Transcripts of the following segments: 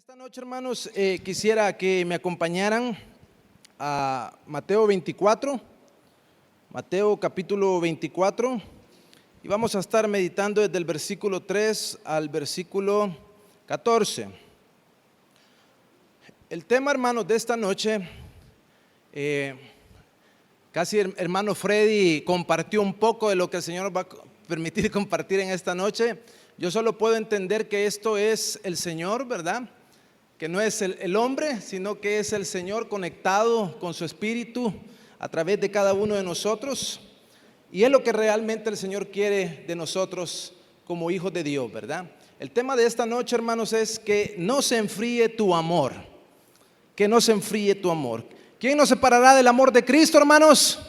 Esta noche, hermanos, quisiera que me acompañaran a Mateo 24, Mateo capítulo 24, y vamos a estar meditando desde el versículo 3 al versículo 14. El tema, hermanos, de esta noche, casi el hermano Freddy compartió un poco de lo que el Señor va a permitir compartir en esta noche. Yo solo puedo entender que esto es el Señor, ¿verdad? Que no es el hombre, sino que es el Señor conectado con su Espíritu a través de cada uno de nosotros. Y es lo que realmente el Señor quiere de nosotros como hijos de Dios, ¿verdad? El tema de esta noche, hermanos, es que no se enfríe tu amor. Que no se enfríe tu amor. ¿Quién nos separará del amor de Cristo, hermanos?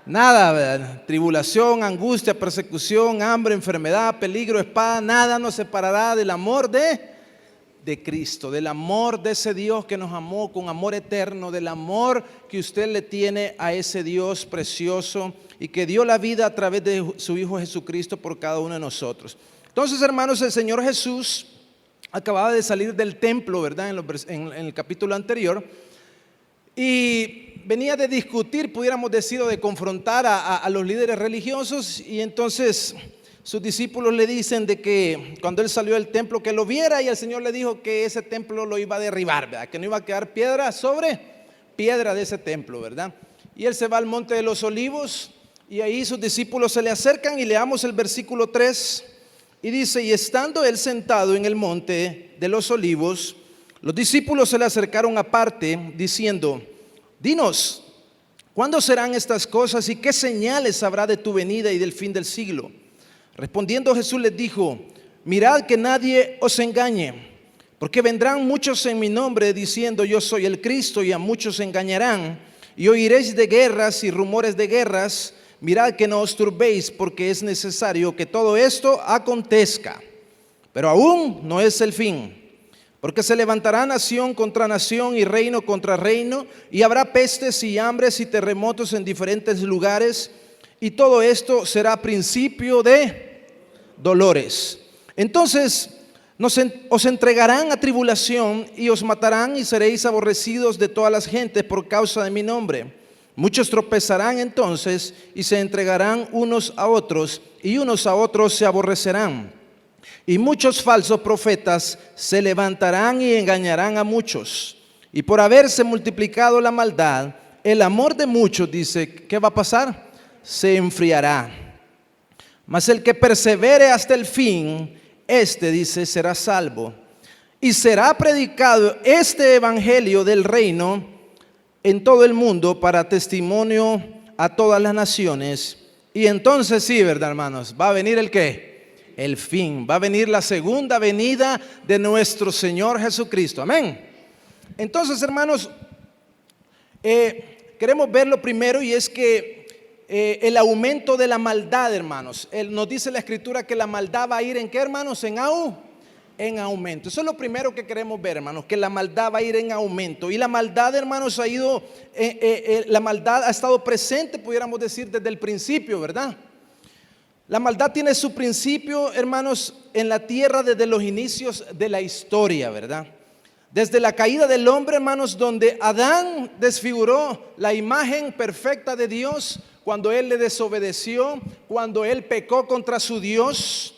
Nada, ¿verdad? Tribulación, angustia, persecución, hambre, enfermedad, peligro, espada, nada nos separará del amor de Cristo, del amor de ese Dios que nos amó con amor eterno, del amor que usted le tiene a ese Dios precioso y que dio la vida a través de su Hijo Jesucristo por cada uno de nosotros. Entonces, hermanos, el Señor Jesús acababa de salir del templo, ¿verdad? En el capítulo anterior, y venía de discutir, pudiéramos decir, o de confrontar a los líderes religiosos. Y entonces sus discípulos le dicen de que cuando él salió del templo que lo viera, y el Señor le dijo que ese templo lo iba a derribar, ¿verdad? Que no iba a quedar piedra sobre piedra de ese templo, ¿verdad? Y él se va al monte de los olivos y ahí sus discípulos se le acercan, y leamos el versículo 3 y dice: y estando él sentado en el monte de los olivos, los discípulos se le acercaron aparte diciendo: dinos, ¿cuándo serán estas cosas y qué señales habrá de tu venida y del fin del siglo? Respondiendo Jesús les dijo: mirad que nadie os engañe, porque vendrán muchos en mi nombre diciendo yo soy el Cristo, y a muchos engañarán, y oiréis de guerras y rumores de guerras. Mirad que no os turbéis, porque es necesario que todo esto acontezca, pero aún no es el fin. Porque se levantará nación contra nación y reino contra reino, y habrá pestes y hambres y terremotos en diferentes lugares, y todo esto será principio de dolores. Entonces os entregarán a tribulación y os matarán, y seréis aborrecidos de todas las gentes por causa de mi nombre. Muchos tropezarán entonces y se entregarán unos a otros, y unos a otros se aborrecerán. Y muchos falsos profetas se levantarán y engañarán a muchos. Y por haberse multiplicado la maldad, el amor de muchos, dice, ¿qué va a pasar? Se enfriará. Mas el que persevere hasta el fin, este, dice, será salvo. Y será predicado este evangelio del reino en todo el mundo para testimonio a todas las naciones. Y entonces sí, ¿verdad, hermanos? Va a venir ¿el qué? El fin. Va a venir la segunda venida de nuestro Señor Jesucristo. Amén. Entonces, hermanos, queremos ver lo primero, y es que el aumento de la maldad, hermanos. Nos dice la Escritura que la maldad va a ir ¿en qué, hermanos? En aumento. Eso es lo primero que queremos ver, hermanos, que la maldad va a ir en aumento. Y la maldad, hermanos, la maldad ha estado presente, pudiéramos decir, desde el principio, ¿verdad? La maldad tiene su principio, hermanos, en la tierra desde los inicios de la historia, ¿verdad? Desde la caída del hombre, hermanos, donde Adán desfiguró la imagen perfecta de Dios, cuando él le desobedeció, cuando él pecó contra su Dios,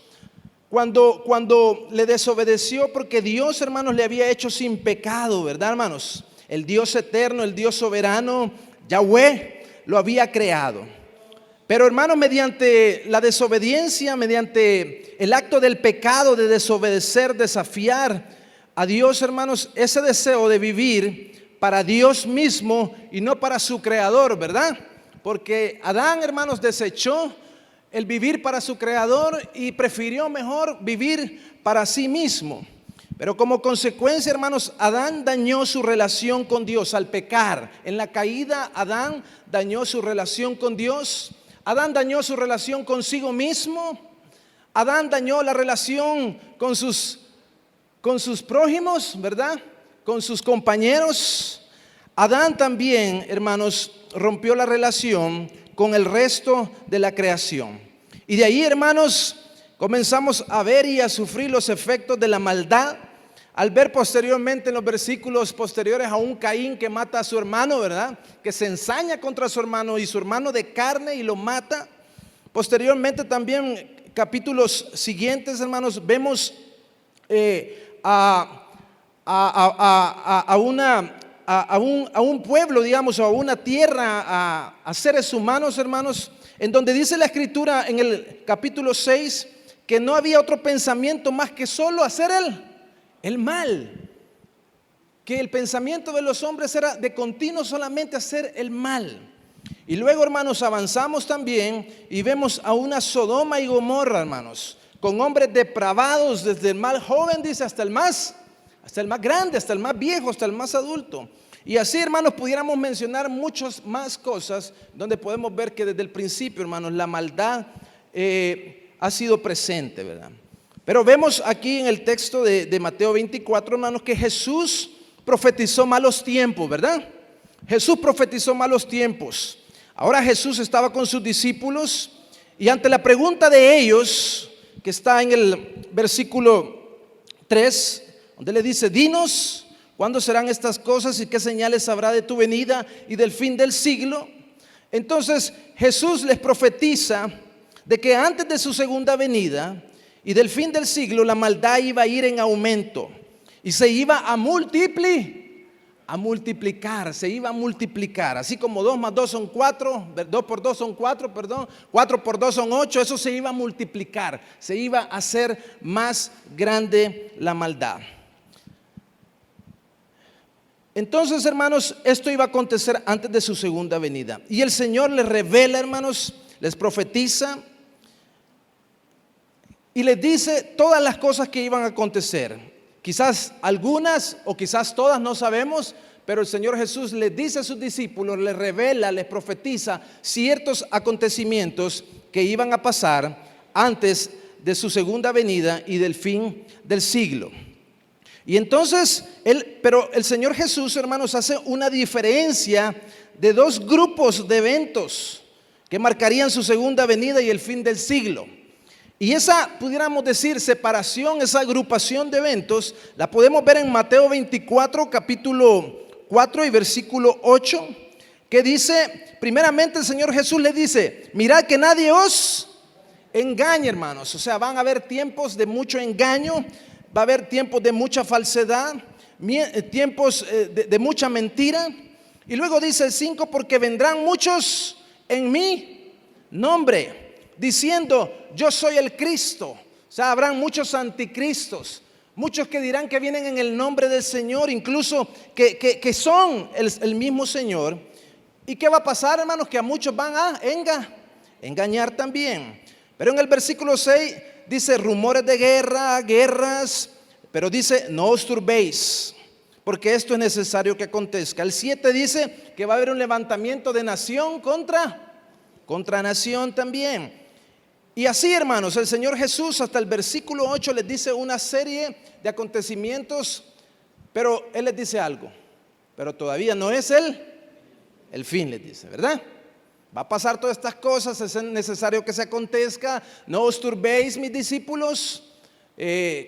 cuando le desobedeció, porque Dios, hermanos, le había hecho sin pecado, ¿verdad, hermanos? El Dios eterno, el Dios soberano, Yahweh, lo había creado. Pero, hermanos, mediante la desobediencia, mediante el acto del pecado de desobedecer, desafiar a Dios, hermanos, ese deseo de vivir para Dios mismo y no para su creador, ¿verdad? Porque Adán, hermanos, desechó el vivir para su creador y prefirió mejor vivir para sí mismo. Pero como consecuencia, hermanos, Adán dañó su relación con Dios al pecar. En la caída, Adán dañó su relación con Dios. Adán dañó su relación consigo mismo. Adán dañó la relación con sus prójimos, ¿verdad? Con sus compañeros. Adán también, hermanos, rompió la relación con el resto de la creación. Y de ahí, hermanos, comenzamos a ver y a sufrir los efectos de la maldad Al ver posteriormente en los versículos posteriores a un Caín que mata a su hermano, ¿verdad? Que se ensaña contra su hermano y su hermano de carne y lo mata. Posteriormente también, capítulos siguientes, hermanos, vemos a un pueblo, digamos, o a una tierra, a seres humanos, hermanos, en donde dice la Escritura en el capítulo 6 que no había otro pensamiento más que solo hacer el mal, que el pensamiento de los hombres era de continuo solamente hacer el mal. Y luego, hermanos, avanzamos también y vemos a una Sodoma y Gomorra, hermanos, con hombres depravados, desde el más joven, dice, hasta el más grande, hasta el más viejo, hasta el más adulto. Y así, hermanos, pudiéramos mencionar muchas más cosas donde podemos ver que desde el principio, hermanos, la maldad ha sido presente, ¿verdad? Pero vemos aquí en el texto de Mateo 24, hermanos, que Jesús profetizó malos tiempos, ¿verdad? Jesús profetizó malos tiempos. Ahora Jesús estaba con sus discípulos y ante la pregunta de ellos, que está en el versículo 3, donde le dice: dinos, ¿cuándo serán estas cosas y qué señales habrá de tu venida y del fin del siglo? Entonces Jesús les profetiza de que antes de su segunda venida y del fin del siglo, la maldad iba a ir en aumento y se iba a multiplicar, se iba a multiplicar, así como 2 más 2 son 4, 2 por 2 son 4, perdón, 4 por 2 son 8, eso se iba a multiplicar, se iba a hacer más grande la maldad. Entonces, hermanos, esto iba a acontecer antes de su segunda venida. Y el Señor les revela, hermanos, les profetiza y les dice todas las cosas que iban a acontecer. Quizás algunas o quizás todas, no sabemos, pero el Señor Jesús les dice a sus discípulos, les revela, les profetiza ciertos acontecimientos que iban a pasar antes de su segunda venida y del fin del siglo. Y entonces, pero el Señor Jesús, hermanos, hace una diferencia de dos grupos de eventos que marcarían su segunda venida y el fin del siglo. Y esa, pudiéramos decir, separación, esa agrupación de eventos, la podemos ver en Mateo 24, capítulo 4 y versículo 8, que dice, primeramente el Señor Jesús le dice: mirad que nadie os engañe, hermanos. O sea, van a haber tiempos de mucho engaño, va a haber tiempos de mucha falsedad, tiempos de mucha mentira. Y luego dice el 5, porque vendrán muchos en mi nombre, diciendo: yo soy el Cristo. O sea, habrán muchos anticristos, muchos que dirán que vienen en el nombre del Señor, incluso que son el mismo Señor. ¿Y qué va a pasar, hermanos? Que a muchos van a engañar también. Pero en el versículo 6 dice: rumores de guerras, pero dice: no os turbéis, porque esto es necesario que acontezca. El 7 dice que va a haber un levantamiento de nación contra nación también. Y así, hermanos, el Señor Jesús hasta el versículo 8 les dice una serie de acontecimientos, pero Él les dice algo: pero todavía no es el fin, les dice, ¿verdad? Va a pasar todas estas cosas, es necesario que se acontezca. No os turbéis, mis discípulos,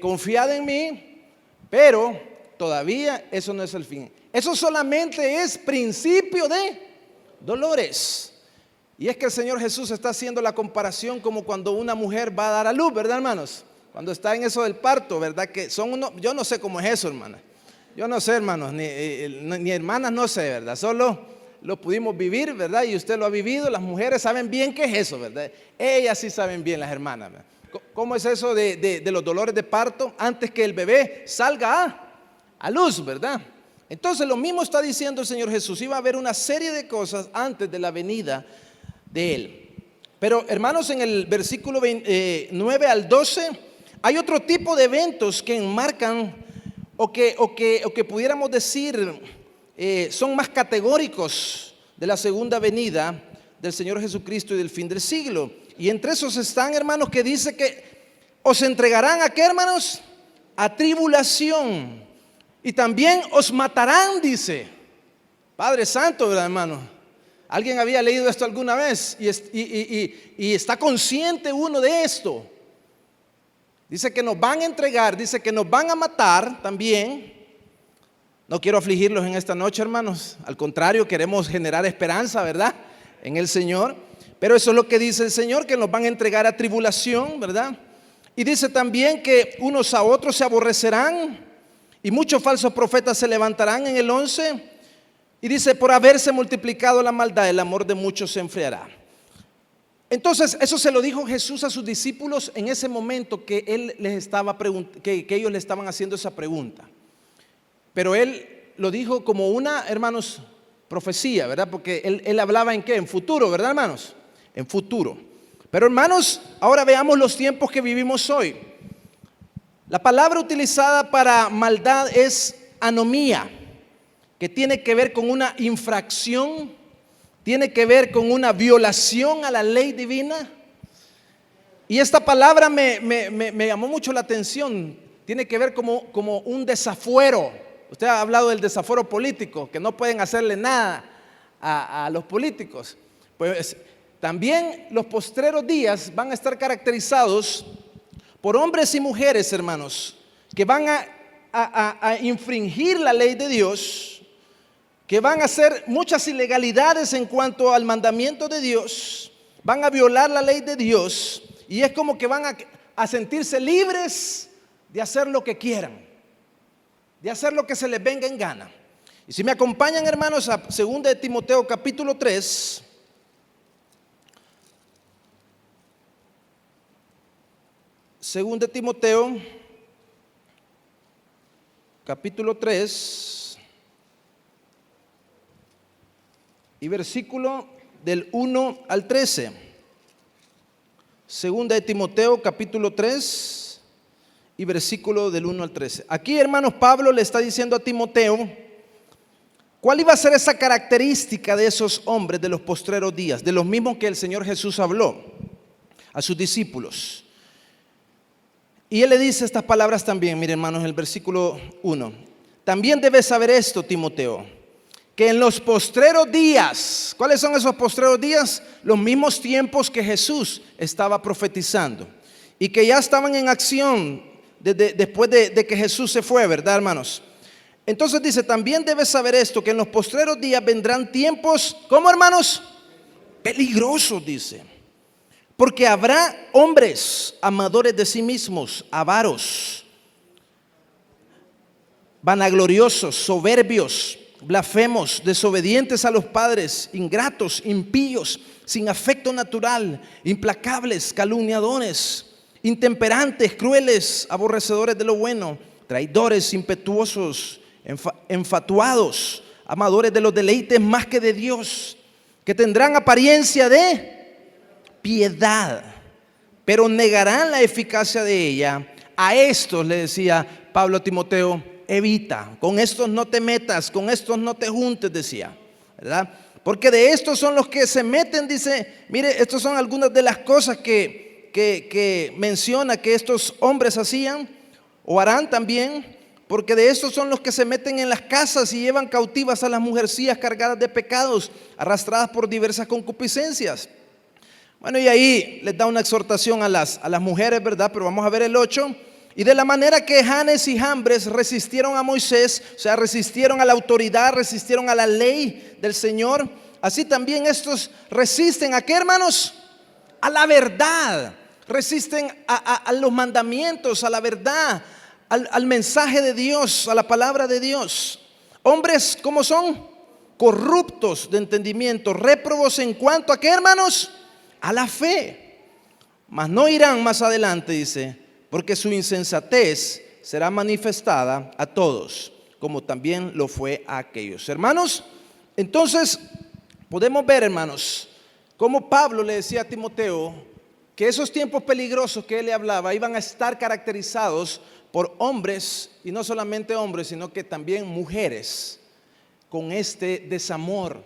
confiad en mí, pero todavía eso no es el fin. Eso solamente es principio de dolores. Y es que el Señor Jesús está haciendo la comparación como cuando una mujer va a dar a luz, ¿verdad, hermanos? Cuando está en eso del parto, ¿verdad? Que yo no sé cómo es eso, hermana. Yo no sé, hermanos, ni hermanas no sé, ¿verdad? Solo lo pudimos vivir, ¿verdad? Y usted lo ha vivido. Las mujeres saben bien qué es eso, ¿verdad? Ellas sí saben bien, las hermanas, ¿verdad? ¿Cómo es eso de los dolores de parto antes que el bebé salga a luz, ¿verdad? Entonces lo mismo está diciendo el Señor Jesús. Iba a haber una serie de cosas antes de la venida de Él. Pero, hermanos, en el versículo 9 al 12 hay otro tipo de eventos que enmarcan o que pudiéramos decir son más categóricos de la segunda venida del Señor Jesucristo y del fin del siglo. Y entre esos están, hermanos, que dice que os entregarán ¿a qué, hermanos? A tribulación, y también os matarán, dice. Padre Santo, ¿verdad, hermano? ¿Alguien había leído esto alguna vez? Y está consciente uno de esto. Dice que nos van a entregar, dice que nos van a matar también. No quiero afligirlos en esta noche, hermanos. Al contrario, queremos generar esperanza, ¿verdad?, en el Señor. Pero eso es lo que dice el Señor, que nos van a entregar a tribulación, ¿verdad? Y dice también que unos a otros se aborrecerán y muchos falsos profetas se levantarán en el 11. Y dice, por haberse multiplicado la maldad, el amor de muchos se enfriará. Entonces, eso se lo dijo Jesús a sus discípulos en ese momento que él les estaba que ellos le estaban haciendo esa pregunta. Pero él lo dijo como una, hermanos, profecía, ¿verdad? Porque él hablaba en qué, en futuro, ¿verdad, hermanos? En futuro. Pero, hermanos, ahora veamos los tiempos que vivimos hoy. La palabra utilizada para maldad es anomía, que tiene que ver con una infracción, tiene que ver con una violación a la ley divina. Y esta palabra me llamó mucho la atención. Tiene que ver como un desafuero. Usted ha hablado del desafuero político, que no pueden hacerle nada a los políticos. Pues también los postreros días van a estar caracterizados por hombres y mujeres, hermanos, que van a infringir la ley de Dios, que van a hacer muchas ilegalidades en cuanto al mandamiento de Dios, van a violar la ley de Dios, y es como que van a sentirse libres de hacer lo que quieran, de hacer lo que se les venga en gana. Y si me acompañan, hermanos, a 2 de Timoteo capítulo 3. 2 de Timoteo capítulo 3 y versículo del 1 al 13. 2 de Timoteo capítulo 3 y versículo del 1 al 13. Aquí, hermanos, Pablo le está diciendo a Timoteo cuál iba a ser esa característica de esos hombres de los postreros días, de los mismos que el Señor Jesús habló a sus discípulos. Y él le dice estas palabras también, miren, hermanos, en el versículo 1. También debes saber esto, Timoteo, que en los postreros días, ¿cuáles son esos postreros días? Los mismos tiempos que Jesús estaba profetizando y que ya estaban en acción después de que Jesús se fue, ¿verdad, hermanos? Entonces dice, también debes saber esto, que en los postreros días vendrán tiempos, ¿cómo, hermanos? Peligrosos, dice. Porque habrá hombres amadores de sí mismos, avaros, vanagloriosos, soberbios, blasfemos, desobedientes a los padres, ingratos, impíos, sin afecto natural, implacables, calumniadores, intemperantes, crueles, aborrecedores de lo bueno, traidores, impetuosos, enfatuados, amadores de los deleites más que de Dios, que tendrán apariencia de piedad, pero negarán la eficacia de ella. A estos, le decía Pablo a Timoteo, evita, con estos no te metas, con estos no te juntes, decía, ¿verdad? Porque de estos son los que se meten, dice, mire, estos son algunas de las cosas que menciona que estos hombres hacían o harán también, porque de estos son los que se meten en las casas y llevan cautivas a las mujercillas cargadas de pecados, arrastradas por diversas concupiscencias. Bueno, y ahí les da una exhortación a las mujeres, ¿verdad? Pero vamos a ver el 8. Y de la manera que Janes y Jambres resistieron a Moisés, o sea, resistieron a la autoridad, resistieron a la ley del Señor, así también estos resisten, ¿a qué, hermanos? A la verdad, resisten a los mandamientos, a la verdad, al mensaje de Dios, a la palabra de Dios. Hombres, ¿cómo son? Corruptos de entendimiento, réprobos en cuanto a qué, hermanos? A la fe, mas no irán más adelante, dice, porque su insensatez será manifestada a todos, como también lo fue a aquellos. Hermanos, entonces podemos ver, hermanos, cómo Pablo le decía a Timoteo que esos tiempos peligrosos que él le hablaba iban a estar caracterizados por hombres, y no solamente hombres, sino que también mujeres, con este desamor,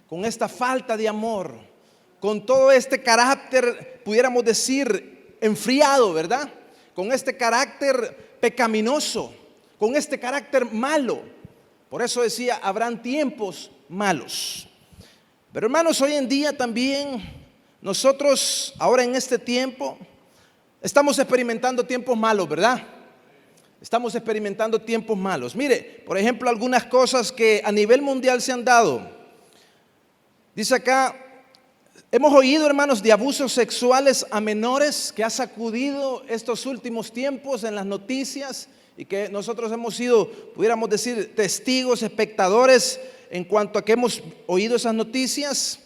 con esta falta de amor, con todo este carácter, pudiéramos decir, enfriado, ¿verdad? Con este carácter pecaminoso, con este carácter malo. Por eso decía, habrán tiempos malos. Pero, hermanos, hoy en día también nosotros, ahora en este tiempo, Estamos experimentando tiempos malos, ¿verdad? Estamos experimentando tiempos malos. Mire, por ejemplo, algunas cosas que a nivel mundial se han dado. Dice acá, hemos oído, hermanos, de abusos sexuales a menores que ha sacudido estos últimos tiempos en las noticias y que nosotros hemos sido, pudiéramos decir, testigos, espectadores en cuanto a que hemos oído esas noticias.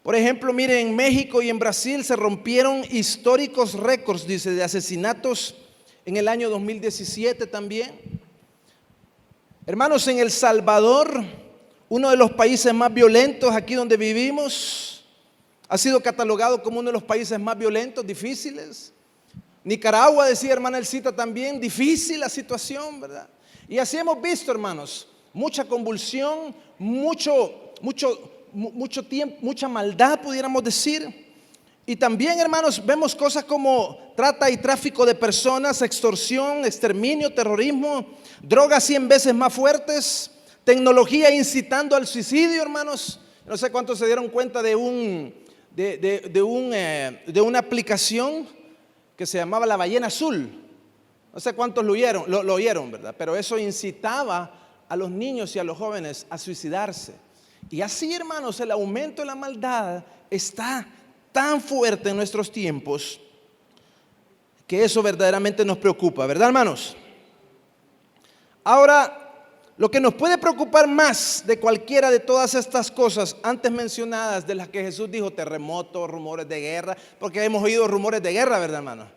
Por ejemplo, mire, en México y en Brasil se rompieron históricos récords, dice, de asesinatos en el año 2017 también. Hermanos, en El Salvador, uno de los países más violentos aquí donde vivimos, ha sido catalogado como uno de los países más violentos, difíciles. Nicaragua, decía hermana Elcita también, difícil la situación, ¿verdad? Y así hemos visto, hermanos, mucha convulsión, mucho tiempo, mucha maldad, pudiéramos decir. Y también, hermanos, vemos cosas como trata y tráfico de personas, extorsión, exterminio, terrorismo, drogas 100 veces más fuertes, tecnología incitando al suicidio, hermanos. No sé cuántos se dieron cuenta de una aplicación que se llamaba La Ballena Azul. No sé cuántos lo oyeron, ¿verdad? Pero eso incitaba a los niños y a los jóvenes a suicidarse. Y así, hermanos, el aumento de la maldad está tan fuerte en nuestros tiempos que eso verdaderamente nos preocupa, ¿verdad, hermanos? Ahora, lo que nos puede preocupar más de cualquiera de todas estas cosas antes mencionadas, de las que Jesús dijo, terremotos, rumores de guerra, porque hemos oído rumores de guerra, ¿verdad, hermano?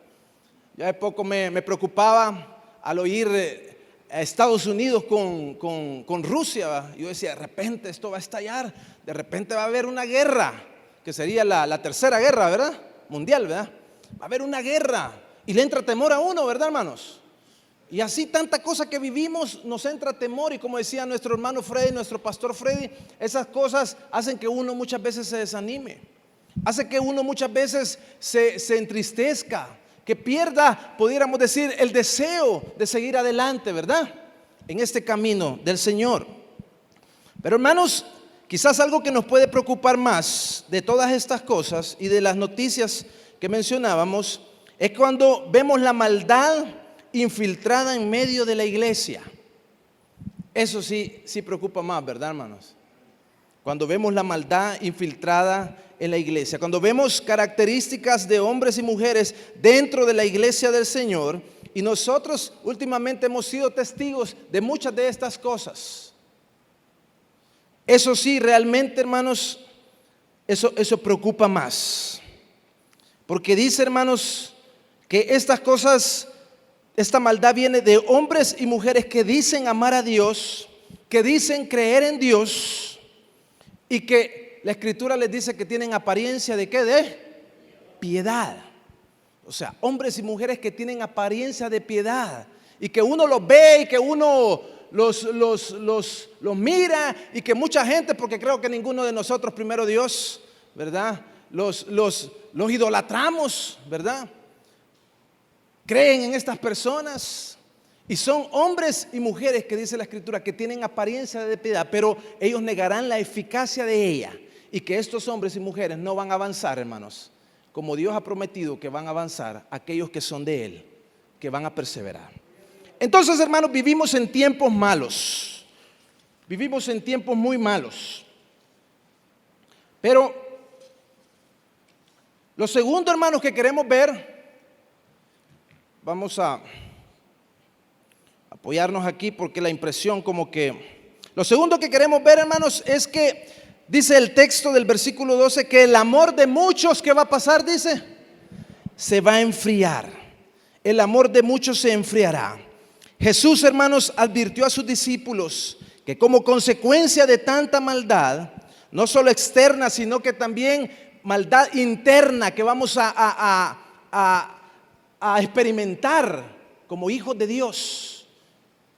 Ya de poco me preocupaba al oír a Estados Unidos con Rusia, ¿va? Yo decía, de repente esto va a estallar, de repente va a haber una guerra, que sería la tercera guerra, ¿verdad? Mundial, ¿verdad? Va a haber una guerra y le entra temor a uno, ¿verdad, hermanos? Y así tanta cosa que vivimos nos entra temor, y como decía nuestro hermano Freddy, nuestro pastor Freddy, esas cosas hacen que uno muchas veces se desanime, hace que uno muchas veces se entristezca, que pierda, pudiéramos decir, el deseo de seguir adelante, ¿verdad? En este camino del Señor. Pero hermanos, quizás algo que nos puede preocupar más de todas estas cosas y de las noticias que mencionábamos es cuando vemos la maldad infiltrada en medio de la iglesia. Eso sí preocupa más, ¿verdad, hermanos? Cuando vemos la maldad infiltrada en la iglesia, cuando vemos características de hombres y mujeres dentro de la iglesia del Señor, y nosotros últimamente hemos sido testigos de muchas de estas cosas. Eso sí, realmente, hermanos, eso preocupa más, porque dice, hermanos, que estas cosas, esta maldad viene de hombres y mujeres que dicen amar a Dios, que dicen creer en Dios, y que la Escritura les dice que tienen apariencia de ¿qué? De piedad. O sea, hombres y mujeres que tienen apariencia de piedad, y que uno los ve y que uno los mira, y que mucha gente, porque creo que ninguno de nosotros, primero Dios, ¿verdad? Los idolatramos, ¿verdad? Creen en estas personas, y son hombres y mujeres que dice la Escritura que tienen apariencia de piedad, pero ellos negarán la eficacia de ella, y que estos hombres y mujeres no van a avanzar, hermanos, como Dios ha prometido que van a avanzar aquellos que son de Él, que van a perseverar. Entonces, hermanos, vivimos en tiempos malos, vivimos en tiempos muy malos. Pero lo segundo, hermanos, que queremos ver, vamos a apoyarnos aquí porque la impresión como que... Lo segundo que queremos ver, hermanos, es que dice el texto del versículo 12 que el amor de muchos, ¿qué va a pasar? Dice, se va a enfriar. El amor de muchos se enfriará. Jesús, hermanos, advirtió a sus discípulos que como consecuencia de tanta maldad, no solo externa, sino que también maldad interna que vamos a experimentar como hijos de Dios,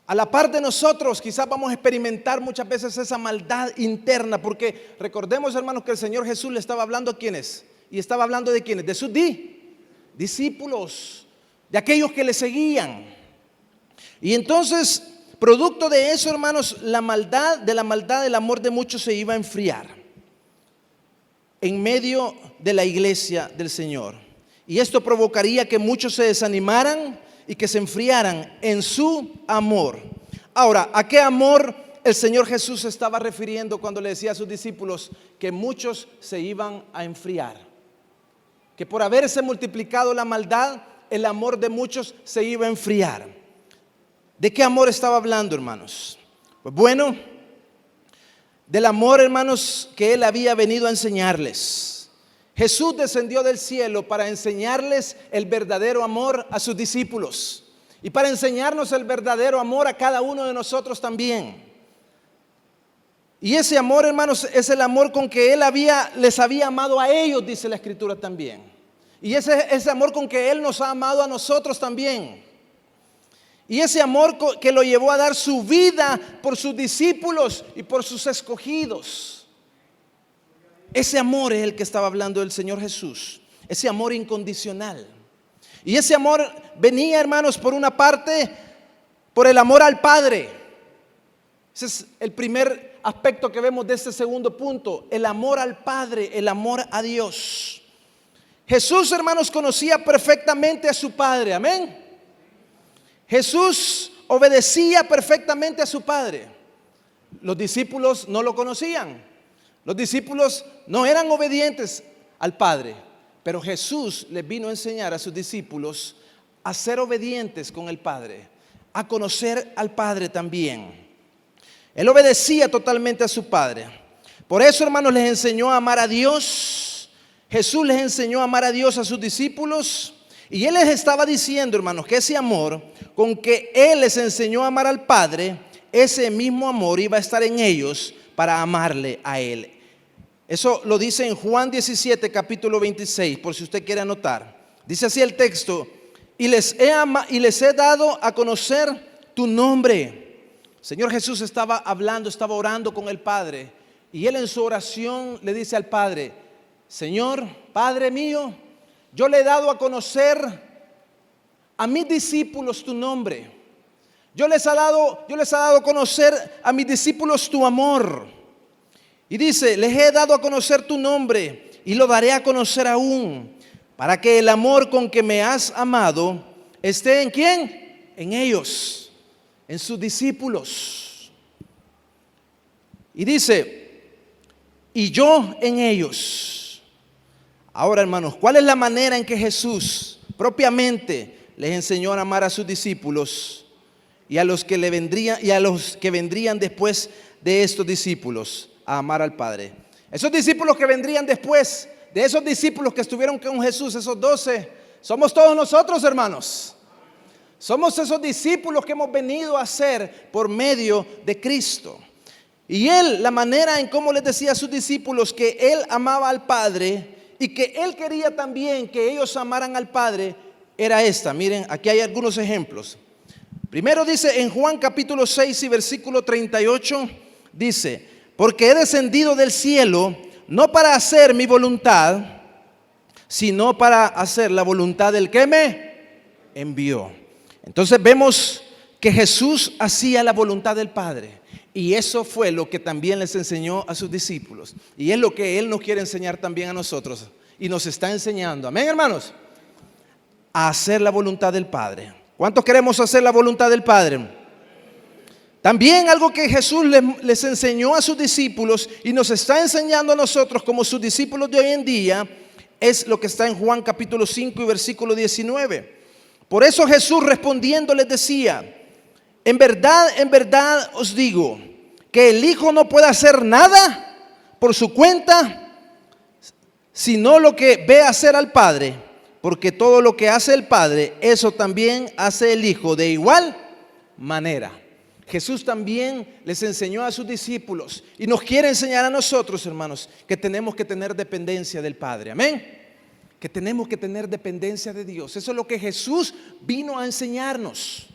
a la par de nosotros quizás vamos a experimentar muchas veces esa maldad interna, porque recordemos, hermanos, que el Señor Jesús le estaba hablando a ¿quiénes? Y estaba hablando de ¿quiénes? De sus discípulos, de aquellos que le seguían. Y entonces, producto de eso, hermanos, el amor de muchos se iba a enfriar en medio de la iglesia del Señor. Y esto provocaría que muchos se desanimaran y que se enfriaran en su amor. Ahora, ¿a qué amor el Señor Jesús se estaba refiriendo cuando le decía a sus discípulos que muchos se iban a enfriar? Que por haberse multiplicado la maldad, el amor de muchos se iba a enfriar. ¿De qué amor estaba hablando, hermanos? Pues bueno, del amor, hermanos, que Él había venido a enseñarles. Jesús descendió del cielo para enseñarles el verdadero amor a sus discípulos y para enseñarnos el verdadero amor a cada uno de nosotros también. Y ese amor, hermanos, es el amor con que Él les había amado a ellos, dice la Escritura también. Y ese amor con que Él nos ha amado a nosotros también. Y ese amor que lo llevó a dar su vida por sus discípulos y por sus escogidos. Ese amor es el que estaba hablando el Señor Jesús. Ese amor incondicional. Y ese amor venía, hermanos, por una parte, por el amor al Padre. Ese es el primer aspecto que vemos de este segundo punto. El amor al Padre, el amor a Dios. Jesús, hermanos, conocía perfectamente a su Padre. Amén. Jesús obedecía perfectamente a su Padre. Los discípulos no lo conocían. Los discípulos no eran obedientes al Padre. Pero Jesús les vino a enseñar a sus discípulos a ser obedientes con el Padre, a conocer al Padre también. Él obedecía totalmente a su Padre. Por eso, hermanos, les enseñó a amar a Dios. Jesús les enseñó a amar a Dios a sus discípulos. Y Él les estaba diciendo, hermanos, que ese amor con que Él les enseñó a amar al Padre, ese mismo amor iba a estar en ellos para amarle a Él. Eso lo dice en Juan 17, capítulo 26, por si usted quiere anotar. Dice así el texto: y les he dado a conocer tu nombre. Señor Jesús estaba hablando, estaba orando con el Padre. Y Él en su oración le dice al Padre: Señor, Padre mío, yo le he dado a conocer a mis discípulos tu nombre. Yo les he dado a conocer a mis discípulos tu amor. Y dice: les he dado a conocer tu nombre y lo daré a conocer aún, para que el amor con que me has amado esté ¿en quién? En ellos, en sus discípulos. Y dice: y yo en ellos. Ahora, hermanos, ¿cuál es la manera en que Jesús propiamente les enseñó a amar a sus discípulos y a los que vendrían después de estos discípulos a amar al Padre? Esos discípulos que vendrían después de esos discípulos que estuvieron con Jesús, esos 12, somos todos nosotros, hermanos. Somos esos discípulos que hemos venido a ser por medio de Cristo. Y Él, la manera en cómo les decía a sus discípulos que Él amaba al Padre y que Él quería también que ellos amaran al Padre, era esta. Miren, aquí hay algunos ejemplos. Primero dice en Juan capítulo 6 y versículo 38, dice: porque he descendido del cielo no para hacer mi voluntad, sino para hacer la voluntad del que me envió. Entonces vemos que Jesús hacía la voluntad del Padre. Y eso fue lo que también les enseñó a sus discípulos. Y es lo que Él nos quiere enseñar también a nosotros. Y nos está enseñando, amén, hermanos, a hacer la voluntad del Padre. ¿Cuántos queremos hacer la voluntad del Padre? También algo que Jesús les enseñó a sus discípulos y nos está enseñando a nosotros como sus discípulos de hoy en día, es lo que está en Juan capítulo 5 y versículo 19. Por eso Jesús respondiendo les decía: en verdad os digo que el Hijo no puede hacer nada por su cuenta, sino lo que ve hacer al Padre, porque todo lo que hace el Padre, eso también hace el Hijo de igual manera. Jesús también les enseñó a sus discípulos y nos quiere enseñar a nosotros, hermanos, que tenemos que tener dependencia del Padre. Amén. Que tenemos que tener dependencia de Dios. Eso es lo que Jesús vino a enseñarnos.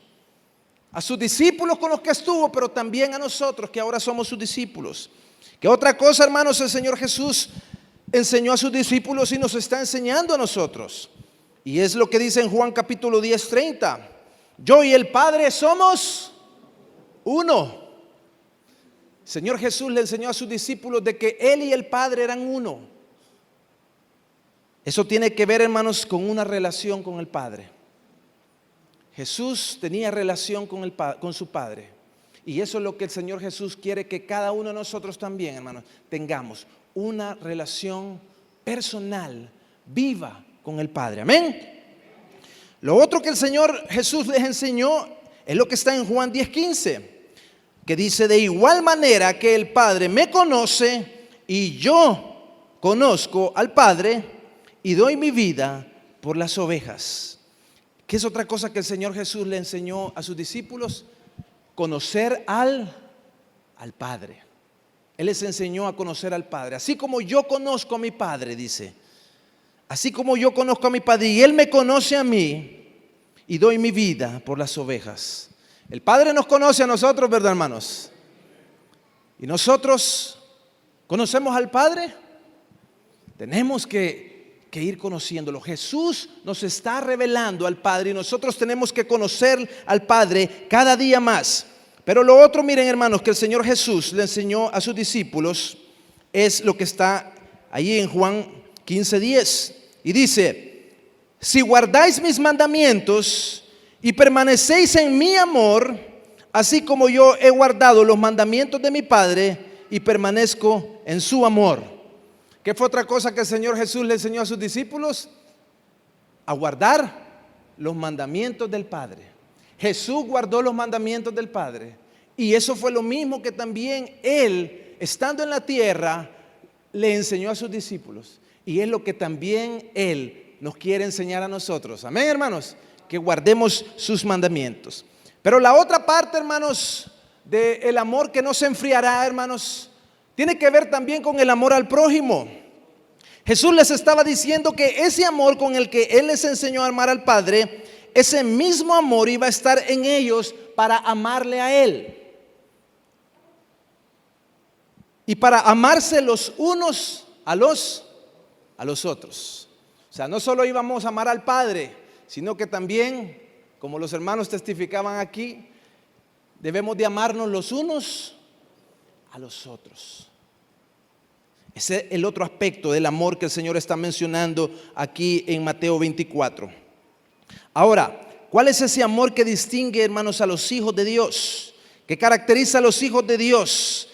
A sus discípulos con los que estuvo, pero también a nosotros que ahora somos sus discípulos. Que otra cosa, hermanos, el Señor Jesús enseñó a sus discípulos y nos está enseñando a nosotros. Y es lo que dice en Juan capítulo 10:30. Yo y el Padre somos uno. Señor Jesús le enseñó a sus discípulos de que Él y el Padre eran uno. Eso tiene que ver, hermanos, con una relación con el Padre. Jesús tenía relación con su Padre. Y eso es lo que el Señor Jesús quiere que cada uno de nosotros también, hermanos, tengamos una relación personal, viva con el Padre. Amén. Lo otro que el Señor Jesús les enseñó es lo que está en Juan 10:15, que dice: de igual manera que el Padre me conoce y yo conozco al Padre y doy mi vida por las ovejas. ¿Qué es otra cosa que el Señor Jesús le enseñó a sus discípulos? Conocer al Padre. Él les enseñó a conocer al Padre. Así como yo conozco a mi Padre, dice. Así como yo conozco a mi Padre y Él me conoce a mí y doy mi vida por las ovejas. El Padre nos conoce a nosotros, ¿verdad, hermanos? Y nosotros conocemos al Padre. Tenemos que ir conociéndolo. Jesús nos está revelando al Padre y nosotros tenemos que conocer al Padre cada día más. Pero lo otro, miren, hermanos, que el Señor Jesús le enseñó a sus discípulos es lo que está ahí en Juan 15:10. Y dice: si guardáis mis mandamientos y permanecéis en mi amor, así como yo he guardado los mandamientos de mi Padre y permanezco en su amor. ¿Qué fue otra cosa que el Señor Jesús le enseñó a sus discípulos? A guardar los mandamientos del Padre. Jesús guardó los mandamientos del Padre. Y eso fue lo mismo que también Él, estando en la tierra, le enseñó a sus discípulos. Y es lo que también Él nos quiere enseñar a nosotros. Amén, hermanos. Que guardemos sus mandamientos. Pero la otra parte, hermanos, del amor que no se enfriará, hermanos, tiene que ver también con el amor al prójimo. Jesús les estaba diciendo que ese amor con el que Él les enseñó a amar al Padre, ese mismo amor iba a estar en ellos para amarle a Él. Y para amarse los unos a los otros. O sea, no solo íbamos a amar al Padre, sino que también, como los hermanos testificaban aquí, debemos de amarnos los unos a los otros. Ese es el otro aspecto del amor que el Señor está mencionando aquí en Mateo 24. Ahora, ¿cuál es ese amor que distingue, hermanos, a los hijos de Dios? ¿Qué caracteriza a los hijos de Dios?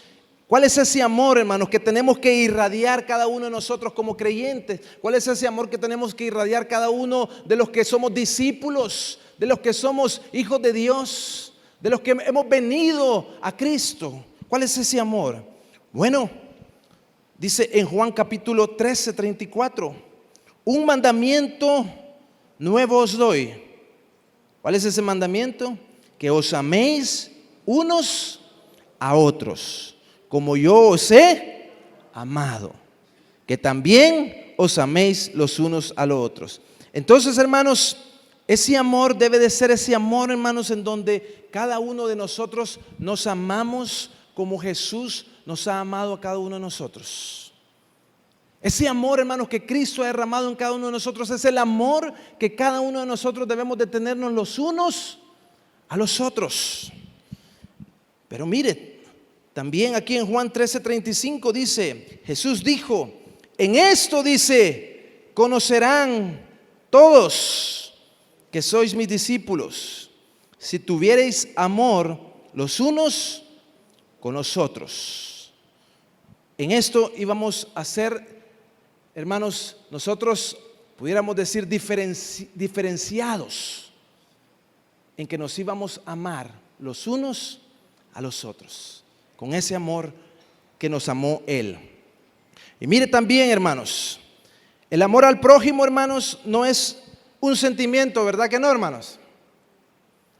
¿Cuál es ese amor, hermanos, que tenemos que irradiar cada uno de nosotros como creyentes? ¿Cuál es ese amor que tenemos que irradiar cada uno de los que somos discípulos, de los que somos hijos de Dios, de los que hemos venido a Cristo? ¿Cuál es ese amor? Bueno, dice en Juan capítulo 13:34, un mandamiento nuevo os doy. ¿Cuál es ese mandamiento? Que os améis unos a otros, como yo os he amado, que también os améis los unos a los otros. Entonces, hermanos, ese amor debe de ser ese amor, hermanos, en donde cada uno de nosotros nos amamos como Jesús nos ha amado a cada uno de nosotros. Ese amor, hermanos, que Cristo ha derramado en cada uno de nosotros es el amor que cada uno de nosotros debemos de tenernos los unos a los otros. Pero mire, también aquí en Juan 13:35 dice, Jesús dijo, en esto dice, conocerán todos que sois mis discípulos, si tuviereis amor los unos con los otros. En esto íbamos a ser, hermanos, nosotros pudiéramos decir diferenciados, en que nos íbamos a amar los unos a los otros, con ese amor que nos amó Él. Y mire también, hermanos, el amor al prójimo, hermanos, no es un sentimiento, ¿verdad que no, hermanos?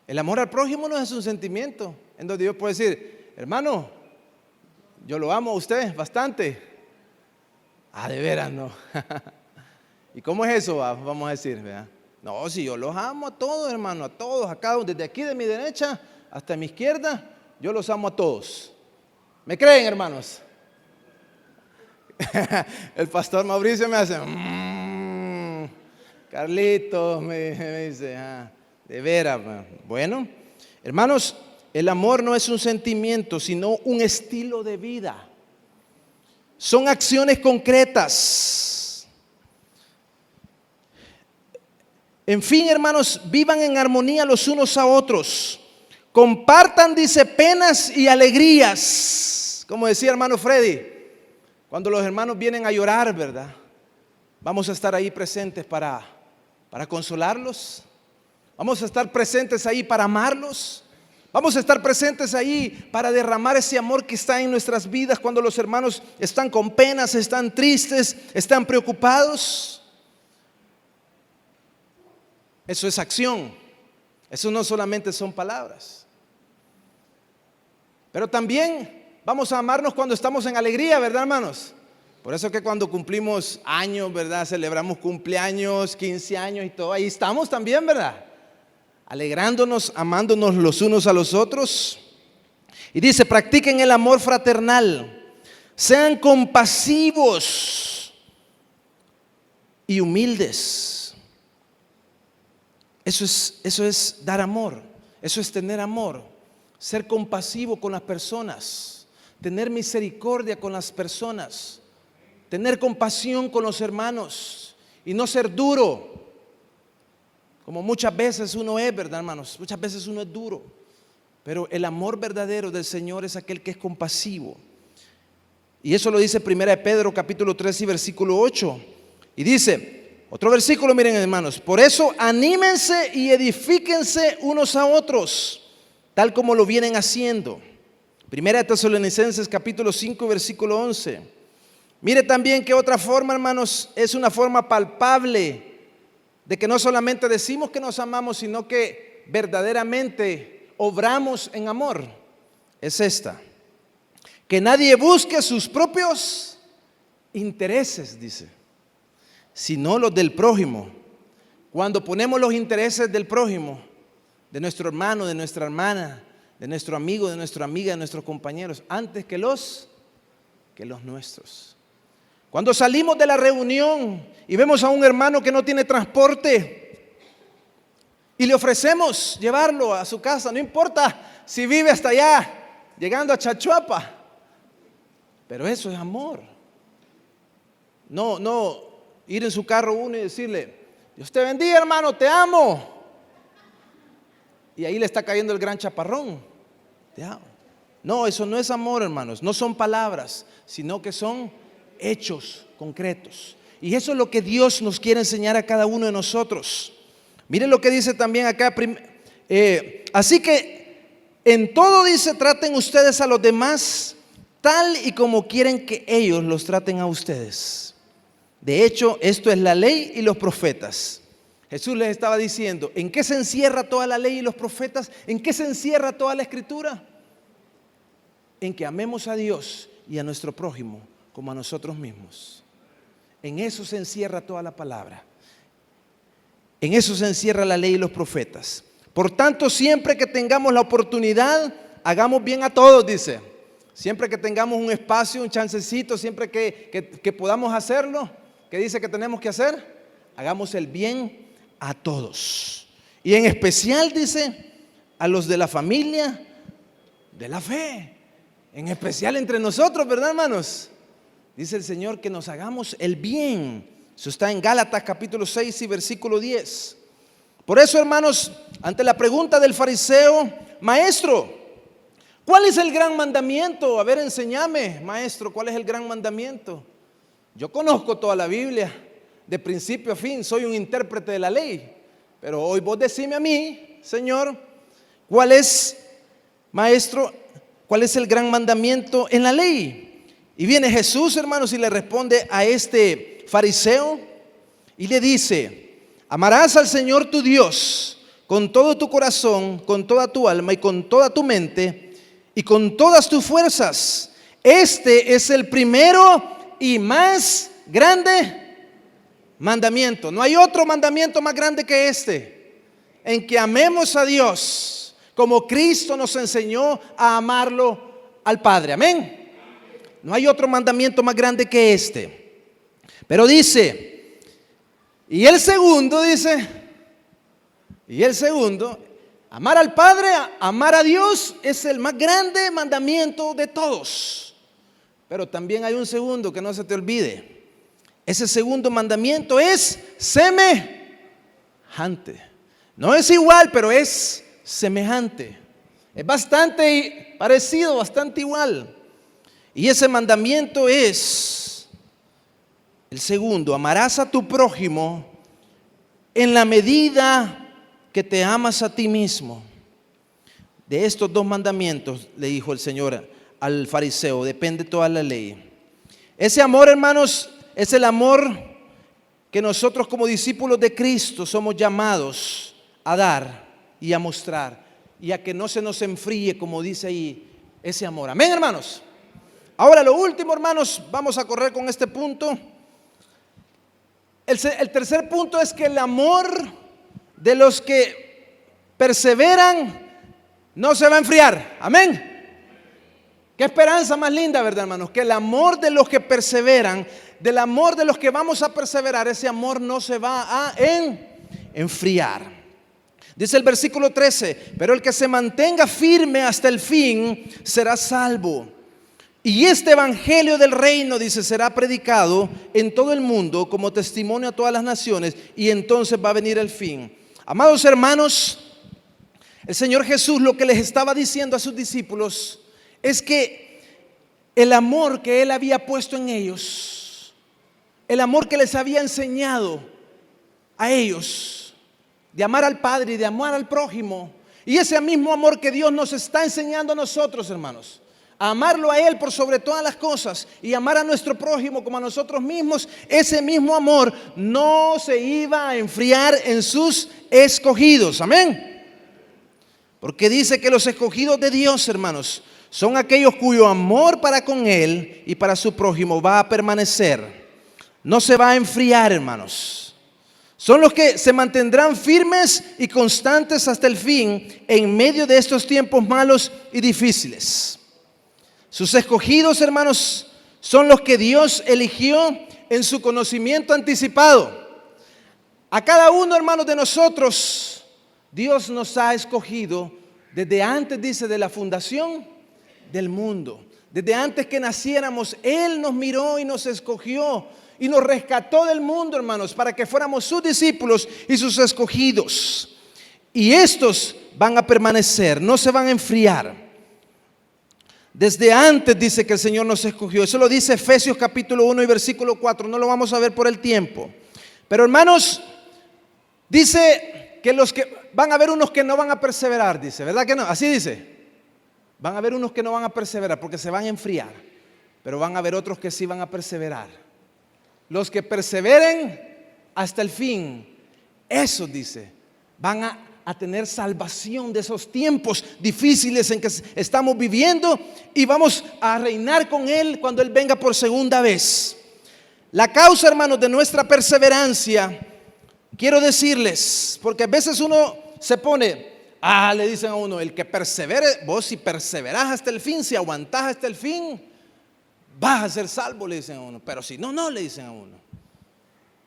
El amor al prójimo no es un sentimiento en donde Dios puede decir, hermano, yo lo amo a usted bastante. Ah, de veras, no. ¿Y cómo es eso? Vamos a decir, ¿verdad? No, si yo los amo a todos, hermano, a todos, a cada uno, desde aquí de mi derecha hasta mi izquierda, yo los amo a todos. ¿Me creen, hermanos? El pastor Mauricio me hace, Carlitos, me dice, de veras. Bueno, hermanos, el amor no es un sentimiento, sino un estilo de vida. Son acciones concretas. En fin, hermanos, vivan en armonía los unos a otros. Compartan, dice, penas y alegrías. Como decía hermano Freddy, cuando los hermanos vienen a llorar, ¿verdad? Vamos a estar ahí presentes para consolarlos. Vamos a estar presentes ahí para amarlos. Vamos a estar presentes ahí para derramar ese amor que está en nuestras vidas cuando los hermanos están con penas, están tristes, están preocupados. Eso es acción. Eso no solamente son palabras. Pero también vamos a amarnos cuando estamos en alegría, ¿verdad, hermanos? Por eso que cuando cumplimos años, ¿verdad? Celebramos cumpleaños, 15 años y todo. Ahí estamos también, ¿verdad? Alegrándonos, amándonos los unos a los otros. Y dice, practiquen el amor fraternal. Sean compasivos y humildes. Eso es dar amor, eso es tener amor, ser compasivo con las personas, tener misericordia con las personas, tener compasión con los hermanos y no ser duro, como muchas veces uno es, ¿verdad, hermanos? Muchas veces uno es duro, pero el amor verdadero del Señor es aquel que es compasivo. Y eso lo dice 1 Pedro capítulo 3 y versículo 8, y dice... Otro versículo, miren, hermanos, por eso anímense y edifíquense unos a otros, tal como lo vienen haciendo. 1 Tesalonicenses capítulo 5 versículo 11. Mire también que otra forma, hermanos, es una forma palpable de que no solamente decimos que nos amamos, sino que verdaderamente obramos en amor. Es esta: que nadie busque sus propios intereses, dice, sino los del prójimo. Cuando ponemos los intereses del prójimo, de nuestro hermano, de nuestra hermana, de nuestro amigo, de nuestra amiga, de nuestros compañeros, antes que los nuestros. Cuando salimos de la reunión y vemos a un hermano que no tiene transporte y le ofrecemos llevarlo a su casa, no importa si vive hasta allá, llegando a Chachuapa, pero eso es amor. No ir en su carro uno y decirle, Dios te bendiga, hermano, te amo. Y ahí le está cayendo el gran chaparrón. Te amo. No, eso no es amor, hermanos. No son palabras, sino que son hechos concretos. Y eso es lo que Dios nos quiere enseñar a cada uno de nosotros. Miren lo que dice también acá. Así que en todo dice, traten ustedes a los demás tal y como quieren que ellos los traten a ustedes. De hecho, esto es la ley y los profetas. Jesús les estaba diciendo, ¿en qué se encierra toda la ley y los profetas? ¿En qué se encierra toda la escritura? En que amemos a Dios y a nuestro prójimo como a nosotros mismos. En eso se encierra toda la palabra. En eso se encierra la ley y los profetas. Por tanto, siempre que tengamos la oportunidad, hagamos bien a todos, dice. Siempre que tengamos un espacio, un chancecito, siempre que podamos hacerlo, ¿qué dice que tenemos que hacer? Hagamos el bien a todos. Y en especial, dice, a los de la familia de la fe. En especial entre nosotros, ¿verdad, hermanos? Dice el Señor que nos hagamos el bien. Eso está en Gálatas capítulo 6 y versículo 10. Por eso, hermanos, ante la pregunta del fariseo, maestro, ¿cuál es el gran mandamiento? A ver, enséñame, maestro, ¿cuál es el gran mandamiento? Yo conozco toda la Biblia, de principio a fin, soy un intérprete de la ley. Pero hoy vos decime a mí, Señor, ¿cuál es, maestro, cuál es el gran mandamiento en la ley? Y viene Jesús, hermanos, y le responde a este fariseo y le dice, amarás al Señor tu Dios con todo tu corazón, con toda tu alma y con toda tu mente y con todas tus fuerzas. Este es el primero y más grande mandamiento. No hay otro mandamiento más grande que este, en que amemos a Dios como Cristo nos enseñó a amarlo al Padre. Amén. No hay otro mandamiento más grande que este. Pero dice, y el segundo, amar al Padre, amar a Dios es el más grande mandamiento de todos. Pero también hay un segundo que no se te olvide. Ese segundo mandamiento es semejante. No es igual, pero es semejante. Es bastante parecido, bastante igual. Y ese mandamiento es el segundo: amarás a tu prójimo en la medida que te amas a ti mismo. De estos dos mandamientos, le dijo el Señor al fariseo, depende toda la ley. Ese amor, hermanos, es el amor que nosotros como discípulos de Cristo somos llamados a dar y a mostrar, y a que no se nos enfríe, como dice ahí, ese amor. Amén, hermanos. Ahora lo último, hermanos, vamos a correr con este punto. El tercer punto es que el amor de los que perseveran no se va a enfriar. Amén. Qué esperanza más linda, ¿verdad, hermanos? Que el amor de los que perseveran, del amor de los que vamos a perseverar, ese amor no se va a enfriar. Dice el versículo 13: pero el que se mantenga firme hasta el fin será salvo. Y este evangelio del reino, dice, será predicado en todo el mundo como testimonio a todas las naciones, y entonces va a venir el fin. Amados hermanos, el Señor Jesús lo que les estaba diciendo a sus discípulos es que el amor que Él había puesto en ellos, el amor que les había enseñado a ellos, de amar al Padre y de amar al prójimo, y ese mismo amor que Dios nos está enseñando a nosotros, hermanos, a amarlo a Él por sobre todas las cosas y amar a nuestro prójimo como a nosotros mismos, ese mismo amor no se iba a enfriar en sus escogidos. Amén. Porque dice que los escogidos de Dios, hermanos, son aquellos cuyo amor para con Él y para su prójimo va a permanecer. No se va a enfriar, hermanos. Son los que se mantendrán firmes y constantes hasta el fin en medio de estos tiempos malos y difíciles. Sus escogidos, hermanos, son los que Dios eligió en su conocimiento anticipado. A cada uno, hermanos, de nosotros, Dios nos ha escogido desde antes, dice, de la fundación del mundo. Desde antes que naciéramos, Él nos miró y nos escogió y nos rescató del mundo, hermanos, para que fuéramos sus discípulos y sus escogidos. Y estos van a permanecer, no se van a enfriar. Desde antes dice que el Señor nos escogió. Eso lo dice Efesios capítulo 1 y versículo 4. No lo vamos a ver por el tiempo. Pero, hermanos, dice que van a haber unos que no van a perseverar, dice, ¿verdad que no? Así dice. Van a haber unos que no van a perseverar porque se van a enfriar, pero van a haber otros que sí van a perseverar. Los que perseveren hasta el fin, esos, dice, van a tener salvación de esos tiempos difíciles en que estamos viviendo, y vamos a reinar con Él cuando Él venga por segunda vez. La causa, hermanos, de nuestra perseverancia, quiero decirles, porque a veces uno se pone, le dicen a uno, el que persevere, vos si perseverás hasta el fin, si aguantás hasta el fin, vas a ser salvo, le dicen a uno. Pero si no, no, le dicen a uno.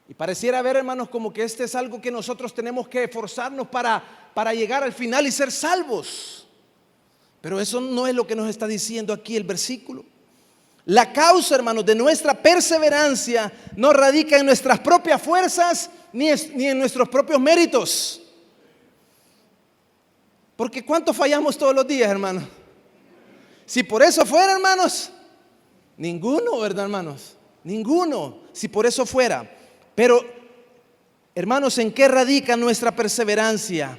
Y pareciera ver, hermanos, como que este es algo que nosotros tenemos que esforzarnos para llegar al final y ser salvos. Pero eso no es lo que nos está diciendo aquí el versículo. La causa, hermanos, de nuestra perseverancia no radica en nuestras propias fuerzas ni en nuestros propios méritos. Porque ¿cuánto fallamos todos los días, hermanos? Si por eso fuera, hermanos, ninguno, ¿verdad, hermanos? Ninguno, si por eso fuera. Pero, hermanos, ¿en qué radica nuestra perseverancia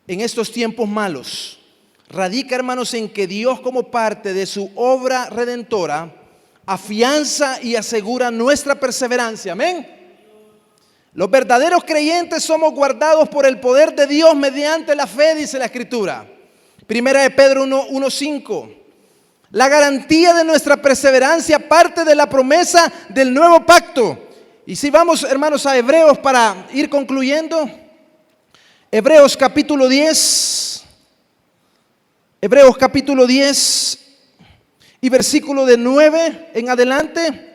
en estos tiempos malos? Radica, hermanos, en que Dios, como parte de su obra redentora, afianza y asegura nuestra perseverancia. Amén. Los verdaderos creyentes somos guardados por el poder de Dios mediante la fe, dice la Escritura. Primera de Pedro 1:5. La garantía de nuestra perseverancia parte de la promesa del nuevo pacto. Y si vamos, hermanos, a Hebreos para ir concluyendo. Hebreos capítulo 10. Hebreos capítulo 10 y versículo de 9 en adelante.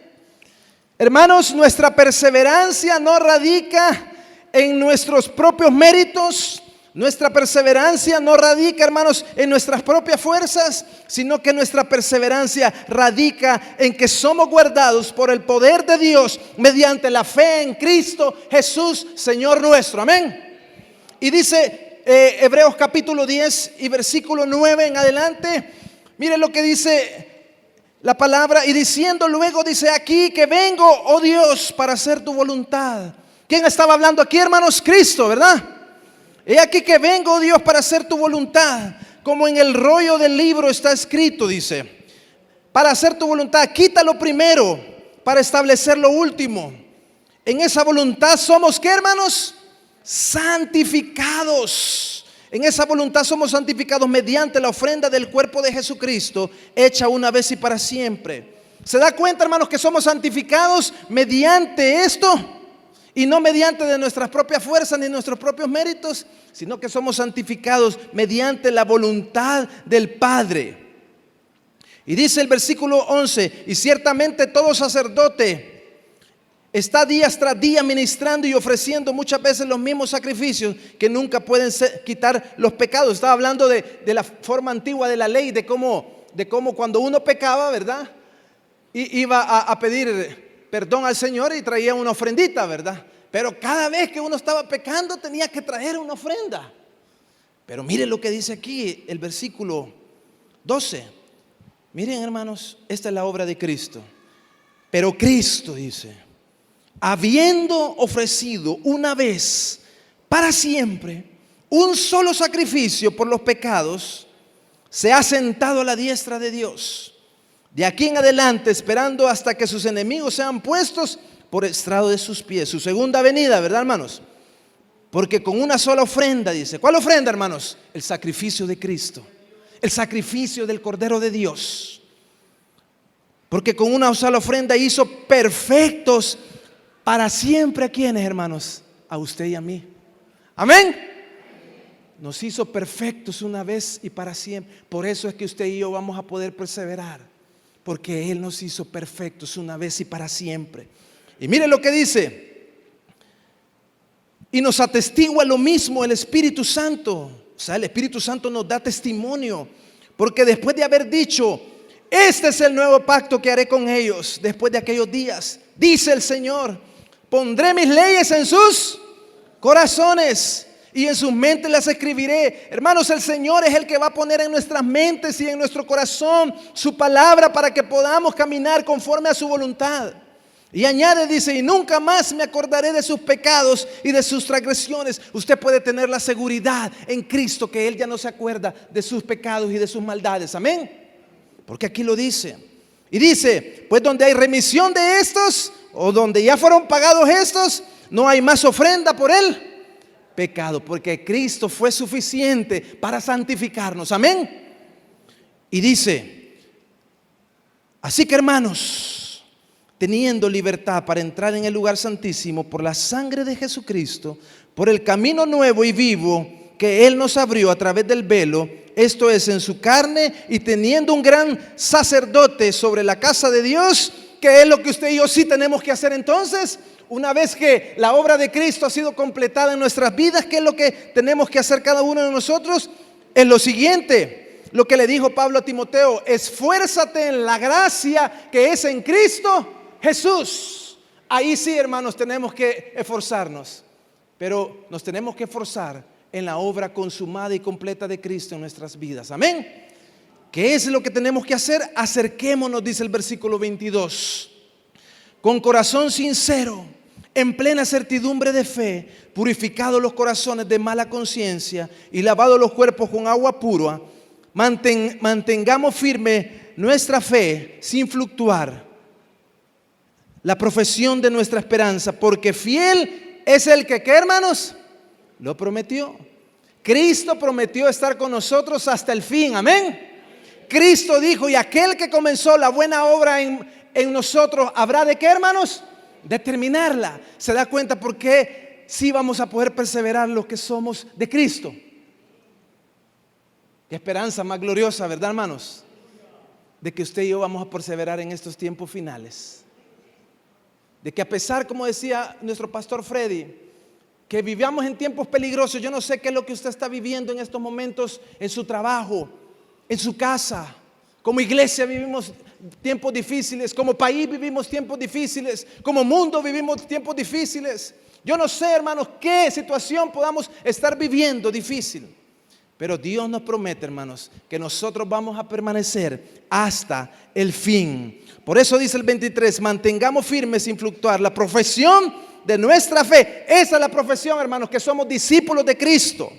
Hermanos, nuestra perseverancia no radica en nuestros propios méritos. Nuestra perseverancia no radica, hermanos, en nuestras propias fuerzas, sino que nuestra perseverancia radica en que somos guardados por el poder de Dios mediante la fe en Cristo Jesús, Señor nuestro. Amén. Y dice Hebreos capítulo 10 y versículo 9 en adelante. Miren lo que dice la palabra. Y diciendo luego, dice aquí que vengo, oh Dios, para hacer tu voluntad. ¿Quién estaba hablando aquí, hermanos? Cristo, ¿verdad? He aquí que vengo, oh Dios, para hacer tu voluntad, como en el rollo del libro está escrito, dice. Para hacer tu voluntad, quita lo primero para establecer lo último. En esa voluntad somos, ¿qué, hermanos? Santificados. En esa voluntad somos santificados mediante la ofrenda del cuerpo de Jesucristo, hecha una vez y para siempre. ¿Se da cuenta, hermanos, que somos santificados mediante esto? Y no mediante de nuestras propias fuerzas ni nuestros propios méritos, sino que somos santificados mediante la voluntad del Padre. Y dice el versículo 11, y ciertamente todo sacerdote está día tras día ministrando y ofreciendo muchas veces los mismos sacrificios que nunca pueden quitar los pecados. Estaba hablando de la forma antigua de la ley, de cómo cuando uno pecaba, ¿verdad? Y iba a pedir perdón al Señor y traía una ofrendita, ¿verdad? Pero cada vez que uno estaba pecando tenía que traer una ofrenda. Pero miren lo que dice aquí el versículo 12. Miren, hermanos, esta es la obra de Cristo. Pero Cristo dice, habiendo ofrecido una vez para siempre un solo sacrificio por los pecados, se ha sentado a la diestra de Dios. De aquí en adelante, esperando hasta que sus enemigos sean puestos por estrado de sus pies. Su segunda venida, ¿verdad, hermanos? Porque con una sola ofrenda, dice. ¿Cuál ofrenda, hermanos? El sacrificio de Cristo. El sacrificio del Cordero de Dios. Porque con una sola ofrenda hizo perfectos para siempre. ¿A quiénes, hermanos? A usted y a mí. Amén. Nos hizo perfectos una vez y para siempre. Por eso es que usted y yo vamos a poder perseverar. Porque Él nos hizo perfectos una vez y para siempre. Y mire lo que dice. Y nos atestigua lo mismo el Espíritu Santo. O sea, el Espíritu Santo nos da testimonio. Porque después de haber dicho, este es el nuevo pacto que haré con ellos después de aquellos días, dice el Señor, pondré mis leyes en sus corazones y en sus mentes las escribiré. Hermanos, el Señor es el que va a poner en nuestras mentes y en nuestro corazón su palabra para que podamos caminar conforme a su voluntad. Y añade, dice, y nunca más me acordaré de sus pecados y de sus transgresiones. Usted puede tener la seguridad en Cristo que Él ya no se acuerda de sus pecados y de sus maldades. Amén. Porque aquí lo dice. Y dice, pues donde hay remisión de estos, o donde ya fueron pagados estos, no hay más ofrenda por el pecado, porque Cristo fue suficiente para santificarnos. Amén. Y dice, así que, hermanos, teniendo libertad para entrar en el lugar santísimo por la sangre de Jesucristo, por el camino nuevo y vivo que Él nos abrió a través del velo, esto es, en su carne, y teniendo un gran sacerdote sobre la casa de Dios, que es lo que usted y yo sí tenemos que hacer entonces. Una vez que la obra de Cristo ha sido completada en nuestras vidas, ¿qué es lo que tenemos que hacer cada uno de nosotros? Es lo siguiente, lo que le dijo Pablo a Timoteo: esfuérzate en la gracia que es en Cristo Jesús. Ahí sí, hermanos, tenemos que esforzarnos, pero nos tenemos que esforzar en la obra consumada y completa de Cristo en nuestras vidas. Amén. ¿Qué es lo que tenemos que hacer? Acerquémonos, dice el versículo 22, con corazón sincero, en plena certidumbre de fe, purificados los corazones de mala conciencia y lavados los cuerpos con agua pura, mantengamos firme nuestra fe sin fluctuar la profesión de nuestra esperanza, porque fiel es el que, ¿qué, hermanos? Lo prometió. Cristo prometió estar con nosotros hasta el fin. Amén. Cristo dijo, y aquel que comenzó la buena obra en nosotros, ¿habrá de qué, hermanos? De terminarla. ¿Se da cuenta por qué sí vamos a poder perseverar los que somos de Cristo? Qué esperanza más gloriosa, ¿verdad, hermanos? De que usted y yo vamos a perseverar en estos tiempos finales. De que a pesar, como decía nuestro pastor Freddy, que vivamos en tiempos peligrosos. Yo no sé qué es lo que usted está viviendo en estos momentos en su trabajo, en su casa. Como iglesia vivimos tiempos difíciles, como país vivimos tiempos difíciles, como mundo vivimos tiempos difíciles. Yo no sé, hermanos, qué situación podamos estar viviendo difícil. Pero Dios nos promete, hermanos, que nosotros vamos a permanecer hasta el fin. Por eso dice el 23, mantengamos firme sin fluctuar la profesión de nuestra fe. Esa es la profesión, hermanos, que somos discípulos de Cristo.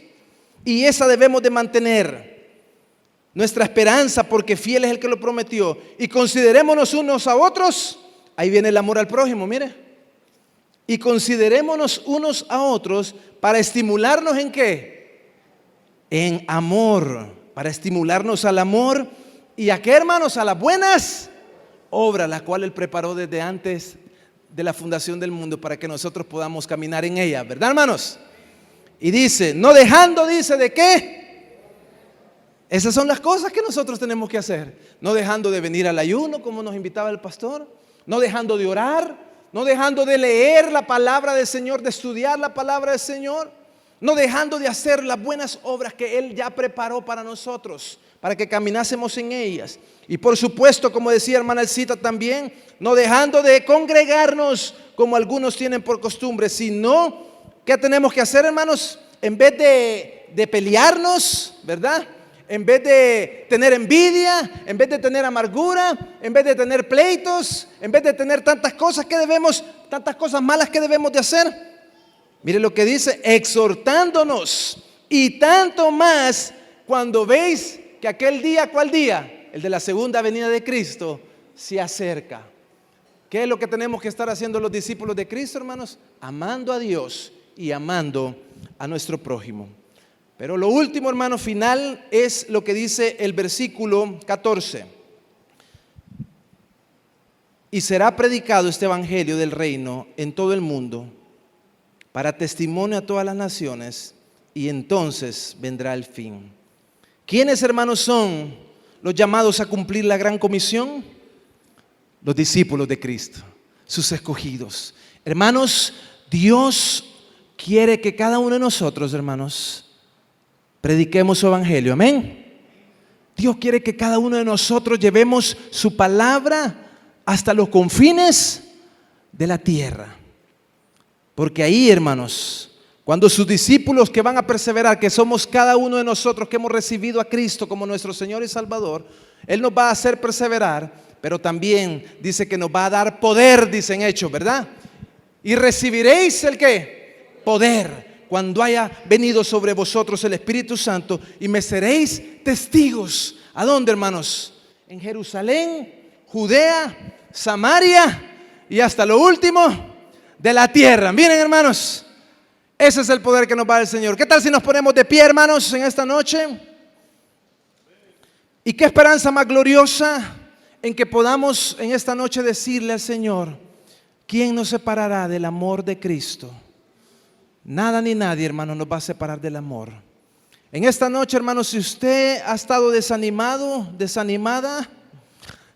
Y esa debemos de mantener. Nuestra esperanza, porque fiel es el que lo prometió. Y considerémonos unos a otros. Ahí viene el amor al prójimo, mire. Y considerémonos unos a otros para estimularnos ¿en qué? En amor. Para estimularnos al amor. ¿Y a qué, hermanos? A las buenas obras, las cuales Él preparó desde antes de la fundación del mundo para que nosotros podamos caminar en ella, ¿verdad, hermanos? Y dice, no dejando, dice, ¿de qué? Esas son las cosas que nosotros tenemos que hacer. No dejando de venir al ayuno, como nos invitaba el pastor. No dejando de orar. No dejando de leer la palabra del Señor, de estudiar la palabra del Señor. No dejando de hacer las buenas obras que Él ya preparó para nosotros, para que caminásemos en ellas. Y por supuesto, como decía hermana Elcita también, no dejando de congregarnos como algunos tienen por costumbre, sino, ¿qué tenemos que hacer, hermanos? En vez de pelearnos, ¿verdad? En vez de tener envidia, en vez de tener amargura, en vez de tener pleitos, en vez de tener tantas cosas tantas cosas malas que debemos de hacer. Mire lo que dice, exhortándonos, y tanto más cuando veis que aquel día, ¿cuál día? El de la segunda venida de Cristo se acerca. ¿Qué es lo que tenemos que estar haciendo los discípulos de Cristo, hermanos? Amando a Dios y amando a nuestro prójimo. Pero lo último, hermano, final es lo que dice el versículo 14. Y será predicado este evangelio del reino en todo el mundo para testimonio a todas las naciones, y entonces vendrá el fin. ¿Quiénes, hermanos, son los llamados a cumplir la gran comisión? Los discípulos de Cristo, sus escogidos. Hermanos, Dios quiere que cada uno de nosotros, hermanos, prediquemos su evangelio, amén. Dios quiere que cada uno de nosotros llevemos su palabra hasta los confines de la tierra. Porque ahí, hermanos, cuando sus discípulos que van a perseverar, que somos cada uno de nosotros que hemos recibido a Cristo como nuestro Señor y Salvador, Él nos va a hacer perseverar, pero también dice que nos va a dar poder, dicen Hechos, ¿verdad? Y recibiréis ¿el qué? Poder, cuando haya venido sobre vosotros el Espíritu Santo, y me seréis testigos. ¿A dónde, hermanos? En Jerusalén, Judea, Samaria y hasta lo último de la tierra. Miren, hermanos, ese es el poder que nos va a dar el Señor. ¿Qué tal si nos ponemos de pie, hermanos, en esta noche? Y qué esperanza más gloriosa en que podamos en esta noche decirle al Señor: ¿quién nos separará del amor de Cristo? Nada ni nadie, hermano, nos va a separar del amor. En esta noche, hermano, si usted ha estado desanimado, desanimada,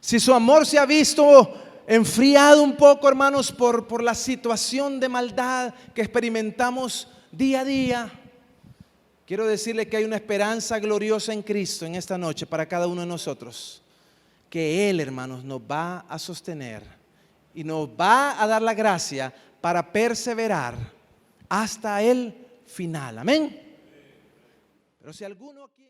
si su amor se ha visto enfriado un poco, hermanos, por la situación de maldad que experimentamos día a día, quiero decirle que hay una esperanza gloriosa en Cristo en esta noche para cada uno de nosotros, que Él, hermanos, nos va a sostener y nos va a dar la gracia para perseverar hasta el final. Amén. Pero si alguno aquí